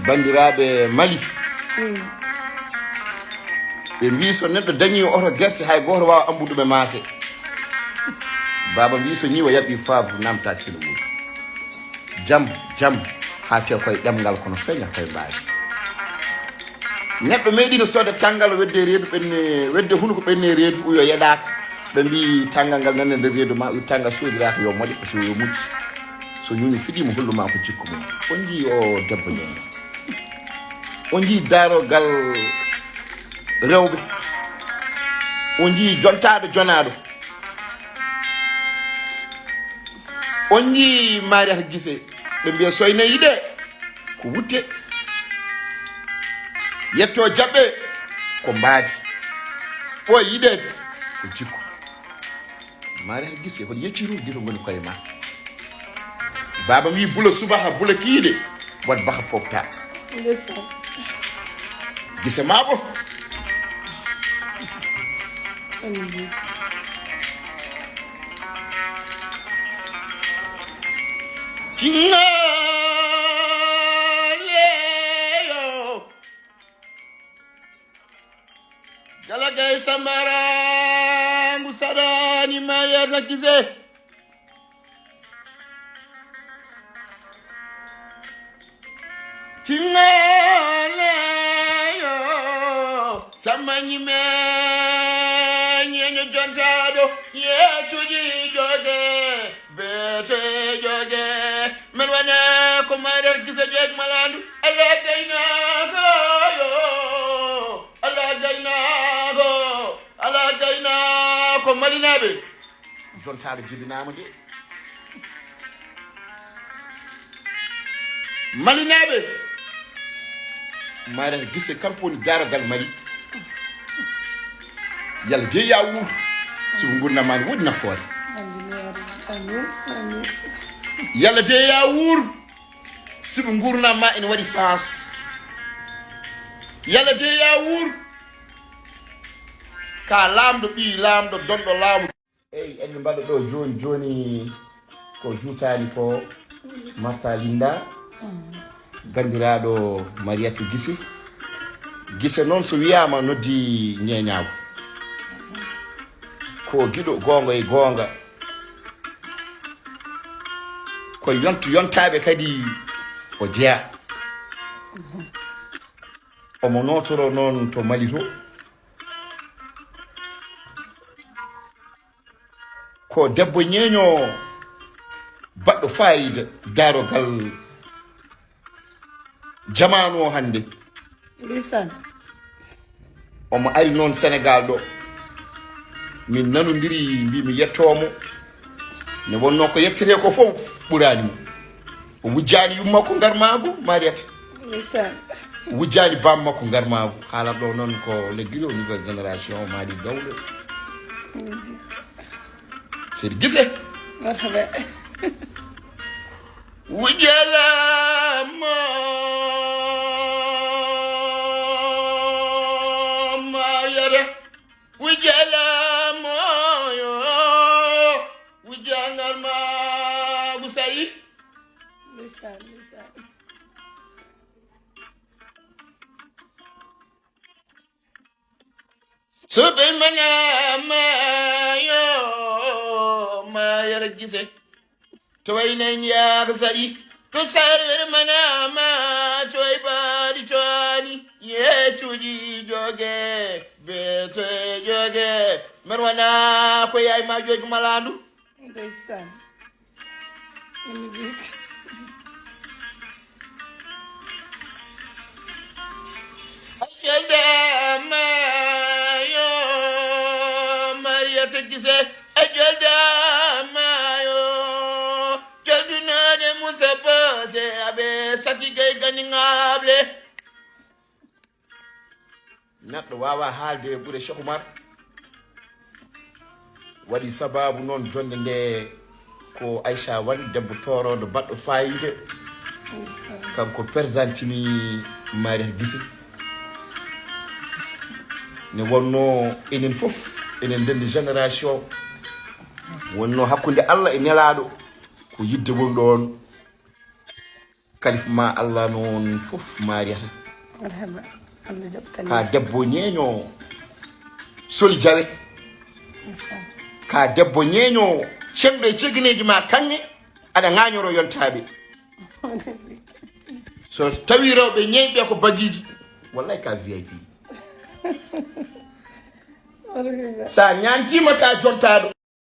bandiraɓe Mali ɓe mbi so neɗɗo dañi oto guerte hay goto wawa ambuduɓe maafe baba mbi so ñiwa yaɓi faabu namtaki sino mum jam ha tew koye ɗemgal kono feeña koye mbaaji neɗɗo meeɗino sooda tanggal wedde reedu ɓenne wedde hunde ko ɓenne reedu uyo yeɗaka ɓe mbi tanggal ngal nande nder reedu ma tanggal sodiraka yo moɗi so yo mucci so ñuñi fiɗima holluma ko jikku mum on jii o debbo ñeño on jii darogal rewɓe on jii jontaɗo jonaɗo on jii mariata guise ɓe mbiya soynayi ɗe ko wutte yetto jaɓɓe ko mbaadi ɓoye yiɗede ko jikku mariata guise kono yecciru guito goni koye ma baba wi bula subaha bula kiide wat baka popta gise maɓo Tingaleyo Galagay Samara Musadani Mariata Guise Tingaleyo Samani me Nyenyo jontado Yetuji joge Bete joge Melwana ko Mariata Guise joge malandu Allah gayna ko malinaɓe jontaɗo jibinama de malinaɓe Mariata Guise kanko woni darogal Mali yalla de ya wuur siko gurdamani woodi nafoore yalla de ya wuur siko gurdamma ene waɗi sens yalla de ya wuur ka lamɗo ɓi lamɗo donɗo laamu eyi eɗen mbaɗa ɗo joni ko juutani ko Marta Linda bandiraɗo Mariata Guise noon so wiyama noddi ñeñago ko giɗo gonga e gonga ko yontaɓe kadi o jeeya omo notoro noon to Mali to ko debbo ñeño baɗɗo fayida darogal jamanu o hande omo ari noon Sénégal ɗo min nanodiri mbi mi yettomo ne wonno ko yettere ko fof ɓurani mo o wujjani yummakko garmago Mariata wujjani bammakko garmago haalat ɗo noon ko leggilo nouvelle génération maɗi gawle Seydi Guise wujalama Mariata wujalama yo wujangal ma gusayi lisa soɓe manama yo Mariata Guise to waynen yaaka saɗi to sarwere manama toye baɗi coani yecuji joge bete joge men wana ko yay ma jogi malandu ndeysan ajeldama yo Mariata Guise ajeldama yo jeldunade musa pase aɓe satigay gani ngable neɗɗo wawa haalde e ɓuure Cheikh Oumar waɗi sababu noon jonde nde ko Aïcha wani debbo toroɗo baɗɗo fayide kanko présentimi Mariata Guise ne wonno enen fof enen ndendi génération wonno hakkude Allah e nelaɗo ko yidde woni ɗon kalif ma Allah non fof mariata marhaba Allah job ka debbo ñeño soli jawe ka debbo ñeño cegɗo e cegineji ma kanŋe aɗa ŋañoro yontaɓe so tawi rewɓe ñeyɓe ko bagiji wallahi ka VIP sa ñantima ka jontaɗo